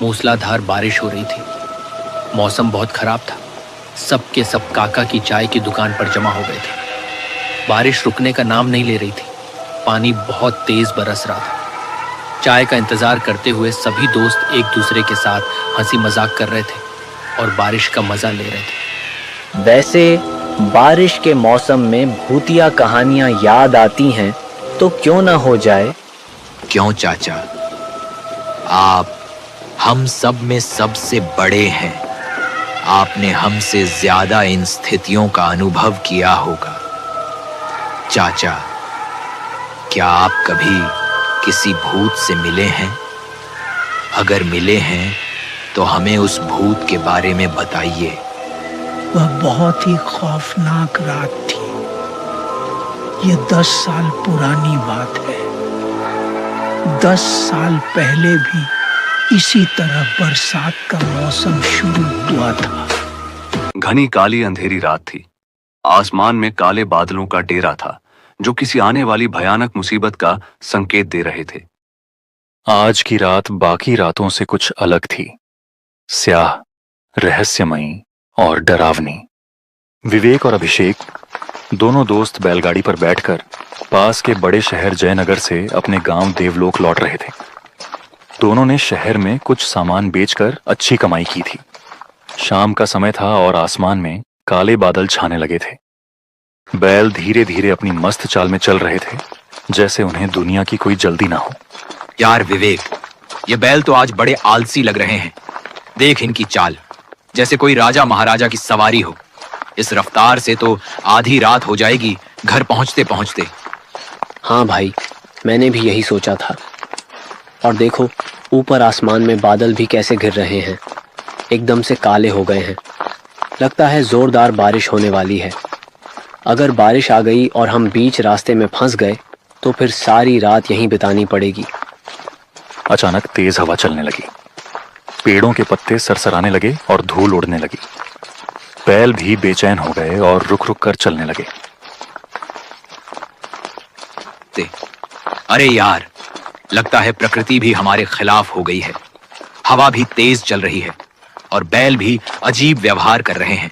मूसलाधार बारिश हो रही थी। मौसम बहुत खराब था। सब के सब काका की चाय की दुकान पर जमा हो गए थे। बारिश रुकने का नाम नहीं ले रही थी। पानी बहुत तेज बरस रहा था। चाय का इंतजार करते हुए सभी दोस्त एक दूसरे के साथ हंसी मजाक कर रहे थे और बारिश का मजा ले रहे थे। वैसे बारिश के मौसम में भूतिया कहानियां याद आती हैं तो क्यों ना हो जाए। क्यों चाचा, आप हम सब में सबसे बड़े हैं। आपने हमसे ज्यादा इन स्थितियों का अनुभव किया होगा। चाचा, क्या आप कभी किसी भूत से मिले हैं? अगर मिले हैं तो हमें उस भूत के बारे में बताइए। वह बहुत ही खौफनाक रात थी। ये 10 साल पुरानी बात है। 10 साल पहले भी इसी तरह बरसात का मौसम शुरू हुआ था। घनी काली अंधेरी रात थी। आसमान में काले बादलों का डेरा था जो किसी आने वाली भयानक मुसीबत का संकेत दे रहे थे। आज की रात बाकी रातों से कुछ अलग थी। स्याह, रहस्यमयी और डरावनी। विवेक और अभिषेक दोनों दोस्त बैलगाड़ी पर बैठकर पास के बड़े शहर जयनगर से अपने गांव देवलोक लौट रहे थे। दोनों ने शहर में कुछ सामान बेचकर अच्छी कमाई की थी। शाम का समय था और आसमान में काले बादल छाने लगे थे। बैल धीरे धीरे अपनी मस्त चाल में चल रहे थे, जैसे उन्हें दुनिया की कोई जल्दी ना हो। यार विवेक, ये बैल तो आज बड़े आलसी लग रहे हैं। देख इनकी चाल, जैसे कोई राजा महाराजा की सवारी हो। इस रफ्तार से तो आधी रात हो जाएगी घर पहुंचते पहुंचते। हाँ भाई, मैंने भी यही सोचा था। और देखो, ऊपर आसमान में बादल भी कैसे घिर रहे हैं। एकदम से काले हो गए हैं। लगता है जोरदार बारिश होने वाली है। अगर बारिश आ गई और हम बीच रास्ते में फंस गए तो फिर सारी रात यहीं बितानी पड़ेगी। अचानक तेज हवा चलने लगी। पेड़ों के पत्ते सरसराने लगे और धूल उड़ने लगी। बैल भी बेचैन हो गए और रुक रुक कर चलने लगे। अरे यार, लगता है प्रकृति भी हमारे खिलाफ हो गई है। हवा भी तेज चल रही है और बैल भी अजीब व्यवहार कर रहे हैं,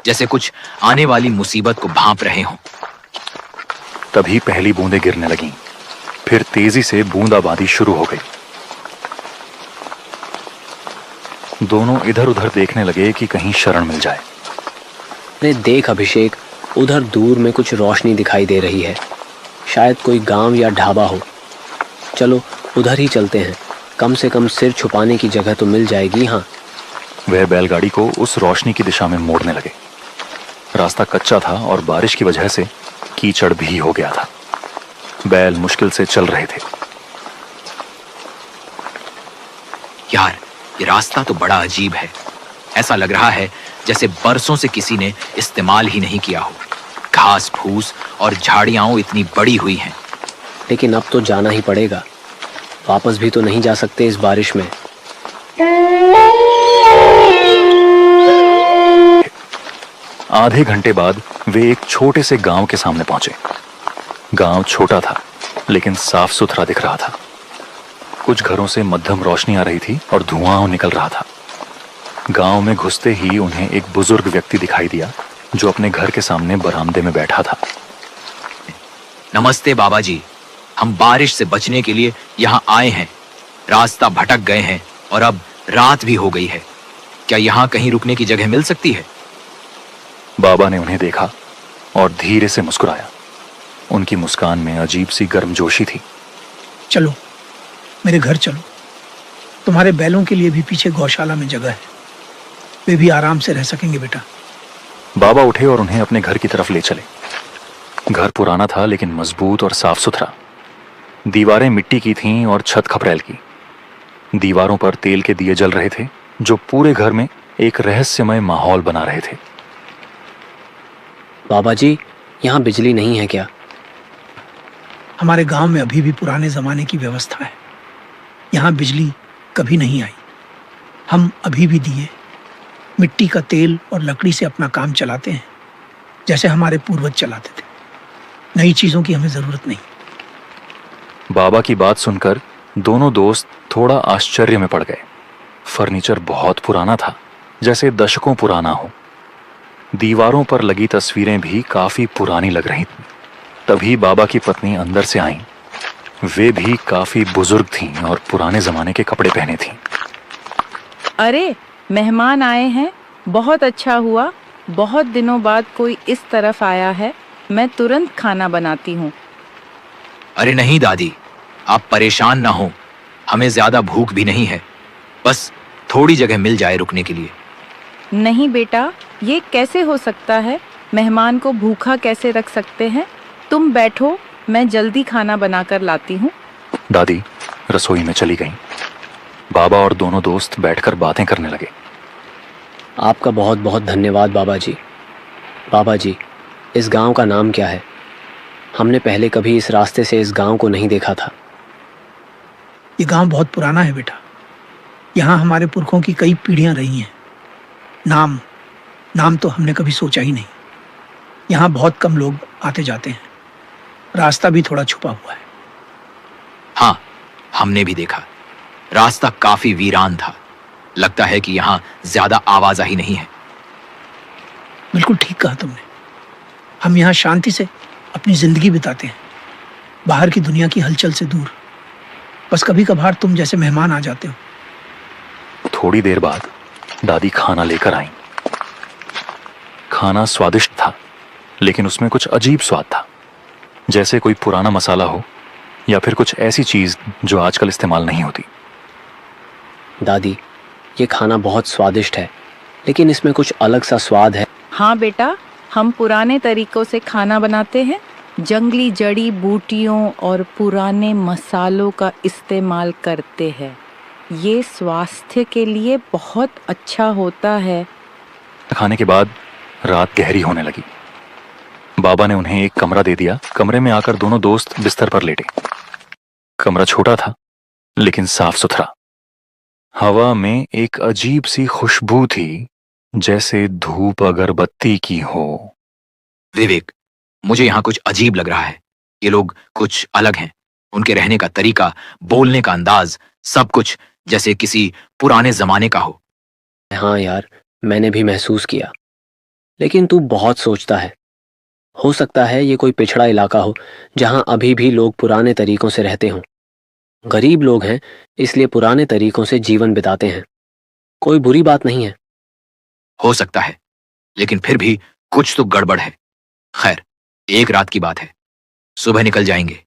जैसे कुछ आने वाली मुसीबत को भांप रहे हों। तभी पहली बूंदें गिरने लगीं। फिर तेजी से बूंदाबांदी शुरू हो गई। दोनों इधर उधर देखने लगे कि कहीं शरण मिल जाए। अरे देख अभिषेक, उधर दूर में कुछ रोशनी दिखाई दे रही है। शायद कोई गांव या ढाबा हो। चलो उधर ही चलते हैं। कम से कम सिर छुपाने की जगह तो मिल जाएगी। हाँ। वह बैलगाड़ी को उस रोशनी की दिशा में मोड़ने लगे। रास्ता कच्चा था और बारिश की वजह से कीचड़ भी हो गया था। बैल मुश्किल से चल रहे थे। यार, ये रास्ता तो बड़ा अजीब है। ऐसा लग रहा है जैसे बरसों से किसी ने इस्तेमाल ही नहीं किया हो। घास फूस और झाड़ियां इतनी बड़ी हुई हैं। लेकिन अब तो जाना ही पड़ेगा। वापस भी तो नहीं जा सकते इस बारिश में। आधे घंटे बाद वे एक छोटे से गांव के सामने पहुंचे। गांव छोटा था लेकिन साफ सुथरा दिख रहा था। कुछ घरों से मध्यम रोशनी आ रही थी और धुआं निकल रहा था। गांव में घुसते ही उन्हें एक बुजुर्ग व्यक्ति दिखाई दिया जो अपने घर के सामने बरामदे में बैठा था। नमस्ते बाबा जी, हम बारिश से बचने के लिए यहाँ आए हैं। रास्ता भटक गए हैं और अब रात भी हो गई है। क्या यहाँ कहीं रुकने की जगह मिल सकती है? बाबा ने उन्हें देखा और धीरे से मुस्कुराया। उनकी मुस्कान में अजीब सी गर्मजोशी थी। चलो मेरे घर चलो। तुम्हारे बैलों के लिए भी पीछे गौशाला में जगह है। वे भी आराम से रह सकेंगे बेटा। बाबा उठे और उन्हें अपने घर की तरफ ले चले। घर पुराना था लेकिन मजबूत और साफ सुथरा। दीवारें मिट्टी की थीं और छत खपरेल की। दीवारों पर तेल के दिए जल रहे थे जो पूरे घर में एक रहस्यमय माहौल बना रहे थे। बाबा जी, यहाँ बिजली नहीं है क्या? हमारे गांव में अभी भी पुराने जमाने की व्यवस्था है। यहाँ बिजली कभी नहीं आई। हम अभी भी दिए, मिट्टी का तेल और लकड़ी से अपना काम चलाते हैं, जैसे हमारे पूर्वज चलाते थे। नई चीजों की हमें जरूरत नहीं। बाबा की बात सुनकर दोनों दोस्त थोड़ा आश्चर्य में पड़ गए। फर्नीचर बहुत पुराना था, जैसे दशकों पुराना हो। दीवारों पर लगी तस्वीरें भी काफी पुरानी लग रही थीं। तभी बाबा की पत्नी अंदर से आईं। वे भी काफी बुजुर्ग थीं और पुराने जमाने के कपड़े पहने थीं। अरे, मेहमान आए हैं। बहुत अच्छा हुआ, बहुत दिनों बाद कोई इस तरफ आया है। मैं तुरंत खाना बनाती हूँ। अरे नहीं दादी, आप परेशान ना हो, हमें ज्यादा भूख भी नहीं है, बस थोड़ी जगह मिल जाए रुकने के लिए। नहीं बेटा, ये कैसे हो सकता है? मेहमान को भूखा कैसे रख सकते हैं? तुम बैठो, मैं जल्दी खाना बनाकर लाती हूँ। दादी रसोई में चली गईं। बाबा और दोनों दोस्त बैठकर बातें करने लगे। आपका बहुत बहुत धन्यवाद बाबा जी। बाबा जी, इस गांव का नाम क्या है? हमने पहले कभी इस रास्ते से इस गांव को नहीं देखा था। ये गांव बहुत पुराना है बेटा। यहाँ हमारे पुरखों की कई पीढ़ियां रही हैं। नाम नाम तो हमने कभी सोचा ही नहीं। यहाँ बहुत कम लोग आते जाते हैं। रास्ता भी थोड़ा छुपा हुआ है। हाँ, हमने भी देखा। रास्ता काफी वीरान था। लगता है कि यहाँ ज्यादा आवाजाही नहीं है। बिल्कुल ठीक कहा तुमने। हम यहाँ शांति से अपनी जिंदगी बिताते हैं, बाहर की दुनिया की हलचल से दूर। बस कभी कभार तुम जैसे मेहमान आ जाते हो। थोड़ी देर बाद दादी खाना लेकर आईं। खाना स्वादिष्ट था, लेकिन उसमें कुछ अजीब स्वाद था, जैसे कोई पुराना मसाला हो या फिर कुछ ऐसी चीज जो आजकल इस्तेमाल नहीं होती। दादी, ये खाना बहुत स्वादिष्ट है, लेकिन इसमें कुछ अलग सा स्वाद है। हाँ बेटा, हम पुराने तरीकों से खाना बनाते हैं। जंगली जड़ी बूटियों और पुराने मसालों का इस्तेमाल करते हैं। ये स्वास्थ्य के लिए बहुत अच्छा होता है। खाने के बाद रात गहरी होने लगी। बाबा ने उन्हें एक कमरा दे दिया। कमरे में आकर दोनों दोस्त बिस्तर पर लेटे। कमरा छोटा था, लेकिन साफ सुथरा। हवा में एक अजीब सी खुशबू थी, जैसे धूप अगरबत्ती की हो। विवेक, मुझे यहाँ कुछ अजीब लग रहा है। ये लोग कुछ अलग हैं। उनके रहने का तरीका, बोलने का अंदाज, सब कुछ जैसे किसी पुराने जमाने का हो। हाँ यार, मैंने भी महसूस किया। लेकिन तू बहुत सोचता है। हो सकता है ये कोई पिछड़ा इलाका हो, जहाँ अभी भी लोग पुराने तरीकों से रहते हों। गरीब लोग हैं, इसलिए पुराने तरीकों से जीवन बिताते हैं। कोई बुरी बात नहीं है। हो सकता है, लेकिन फिर भी कुछ तो गड़बड़ है। खैर, एक रात की बात है, सुबह निकल जाएंगे।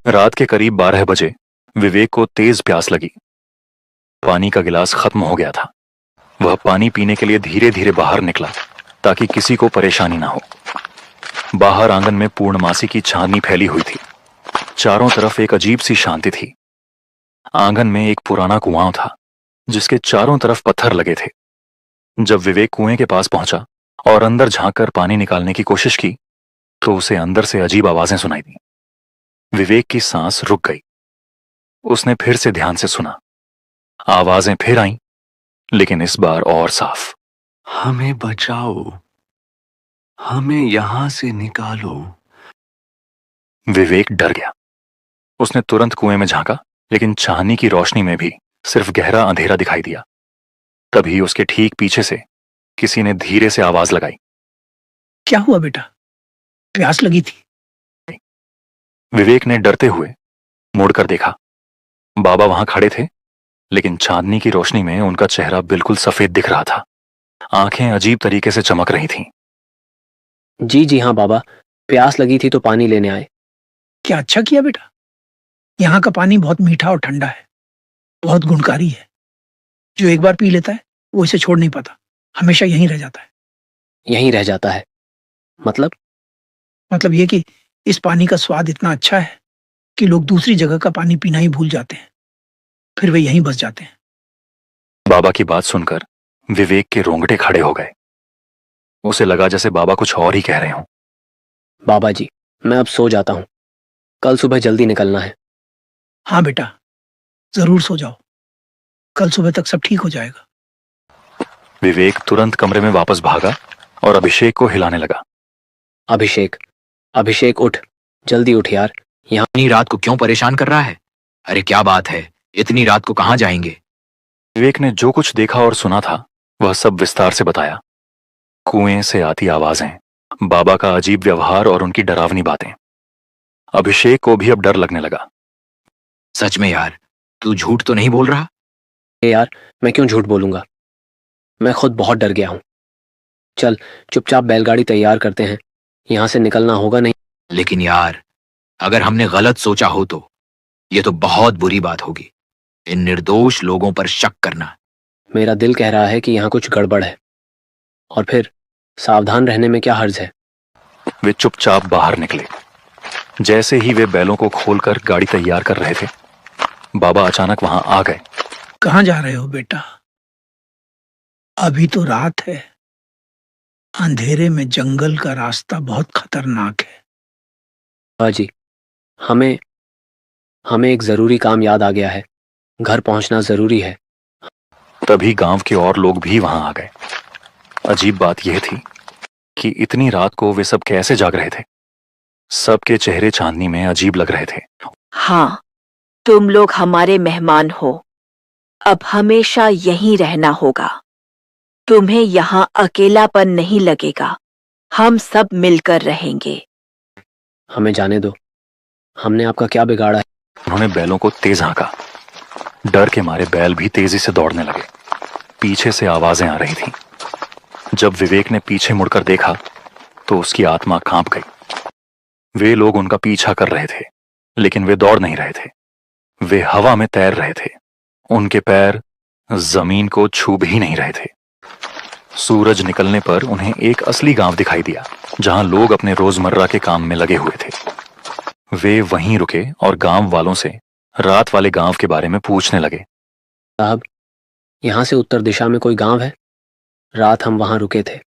रात के करीब 12 बजे विवेक को तेज प्यास लगी। पानी का गिलास खत्म हो गया था। वह पानी पीने के लिए धीरे धीरे बाहर निकला, ताकि किसी को परेशानी ना हो। बाहर आंगन में पूर्णमासी की चांदनी फैली हुई थी। चारों तरफ एक अजीब सी शांति थी। आंगन में एक पुराना कुआं था, जिसके चारों तरफ पत्थर लगे थे। जब विवेक कुएं के पास पहुंचा और अंदर झांककर पानी निकालने की कोशिश की, तो उसे अंदर से अजीब आवाजें सुनाई दी। विवेक की सांस रुक गई। उसने फिर से ध्यान से सुना। आवाजें फिर आईं, लेकिन इस बार और साफ। हमें बचाओ, हमें यहां से निकालो। विवेक डर गया। उसने तुरंत कुएं में झांका, लेकिन चांदनी की रोशनी में भी सिर्फ गहरा अंधेरा दिखाई दिया। तभी उसके ठीक पीछे से किसी ने धीरे से आवाज लगाई। क्या हुआ बेटा? प्यास लगी थी? विवेक ने डरते हुए मुड़कर देखा। बाबा वहां खड़े थे, लेकिन चांदनी की रोशनी में उनका चेहरा बिल्कुल सफेद दिख रहा था। आंखें अजीब तरीके से चमक रही थीं। जी हाँ बाबा, प्यास लगी थी तो पानी लेने आए। क्या अच्छा किया बेटा। यहाँ का पानी बहुत मीठा और ठंडा है, बहुत गुणकारी है। जो एक बार पी लेता है वो इसे छोड़ नहीं पाता, हमेशा यहीं रह जाता है। यहीं रह जाता है? मतलब ये कि इस पानी का स्वाद इतना अच्छा है कि लोग दूसरी जगह का पानी पीना ही भूल जाते हैं, फिर वे यहीं बस जाते हैं। बाबा की बात सुनकर विवेक के रोंगटे खड़े हो गए। उसे लगा जैसे बाबा कुछ और ही कह रहे हों। बाबा जी, मैं अब सो जाता हूँ। कल सुबह जल्दी निकलना है। हाँ बेटा, जरूर सो जाओ। कल सुबह तक सब ठीक हो जाएगा। विवेक तुरंत कमरे में वापस भागा और अभिषेक को हिलाने लगा। अभिषेक, अभिषेक उठ, जल्दी उठ यार। यहाँ इतनी रात को क्यों परेशान कर रहा है? अरे क्या बात है, इतनी रात को कहाँ जाएंगे? विवेक ने जो कुछ देखा और सुना था वह सब विस्तार से बताया। कुएं से आती आवाजें, बाबा का अजीब व्यवहार और उनकी डरावनी बातें। अभिषेक को भी अब डर लगने लगा। सच में यार, तू झूठ तो नहीं बोल रहा? यार, मैं क्यों झूठ बोलूंगा? मैं खुद बहुत डर गया हूं। चल चुपचाप बैलगाड़ी तैयार करते हैं, यहां से निकलना होगा नहीं। लेकिन यार, अगर हमने गलत सोचा हो तो ये तो बहुत बुरी बात होगी। इन निर्दोष लोगों पर शक करना। मेरा दिल कह रहा है कि यहाँ कुछ गड़बड़ है, और फिर सावधान रहने में क्या हर्ज है। वे चुपचाप बाहर निकले। जैसे ही वे बैलों को खोलकर गाड़ी तैयार कर रहे थे, बाबा अचानक वहां आ गए। कहाँ जा रहे हो बेटा? अभी तो रात है। अंधेरे में जंगल का रास्ता बहुत खतरनाक है। बाजी, हमें हमें एक जरूरी काम याद आ गया है। घर पहुंचना जरूरी है। तभी गांव के और लोग भी वहां आ गए। अजीब बात यह थी कि इतनी रात को वे सब कैसे जाग रहे थे। सबके चेहरे चांदनी में अजीब लग रहे थे। हाँ, तुम लोग हमारे मेहमान हो। अब हमेशा यहीं रहना होगा। तुम्हें यहाँ अकेलापन नहीं लगेगा। हम सब मिलकर रहेंगे। हमें जाने दो। हमने आपका क्या बिगाड़ा है? उन्होंने बैलों को तेज हाँका। डर के मारे बैल भी तेजी से दौड़ने लगे। पीछे से आवाजें आ रही थीं। जब विवेक ने पीछे मुड़कर देखा तो उसकी आत्मा कांप गई। वे लोग उनका पीछा कर रहे थे, लेकिन वे दौड़ नहीं रहे थे। वे हवा में तैर रहे थे। उनके पैर जमीन को छू भी नहीं रहे थे। सूरज निकलने पर उन्हें एक असली गांव दिखाई दिया, जहां लोग अपने रोजमर्रा के काम में लगे हुए थे। वे वहीं रुके और गांव वालों से रात वाले गांव के बारे में पूछने लगे। साहब, यहाँ से उत्तर दिशा में कोई गांव है? रात हम वहां रुके थे।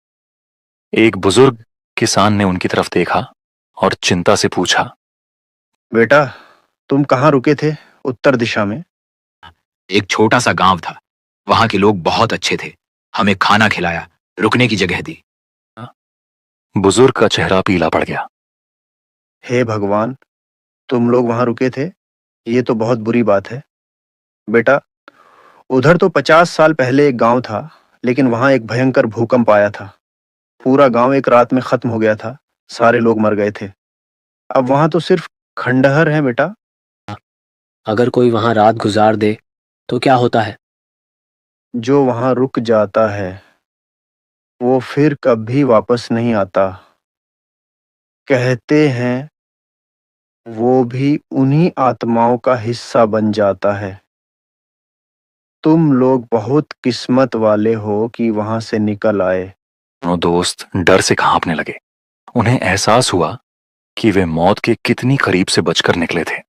एक बुजुर्ग किसान ने उनकी तरफ देखा और चिंता से पूछा, बेटा, तुम कहाँ रुके थे उत्तर दिशा में? एक छोटा सा गांव था। वहां के लोग बहुत अच्छे थे। हमें खाना खिलाया, रुकने की जगह दी। बुजुर्ग का चेहरा पीला पड़ गया। हे भगवान, तुम लोग वहां रुके थे? ये तो बहुत बुरी बात है। बेटा, उधर तो 50 साल पहले एक गांव था, लेकिन वहां एक भयंकर भूकंप आया था। पूरा गांव एक रात में खत्म हो गया था। सारे लोग मर गए थे। अब वहां तो सिर्फ खंडहर है बेटा। अगर कोई वहां रात गुजार दे तो क्या होता है? जो वहां रुक जाता है वो फिर कभी वापस नहीं आता। कहते हैं वो भी उन्हीं आत्माओं का हिस्सा बन जाता है। तुम लोग बहुत किस्मत वाले हो कि वहां से निकल आए। दोनों दोस्त डर से कांपने लगे। उन्हें एहसास हुआ कि वे मौत के कितनी करीब से बचकर निकले थे।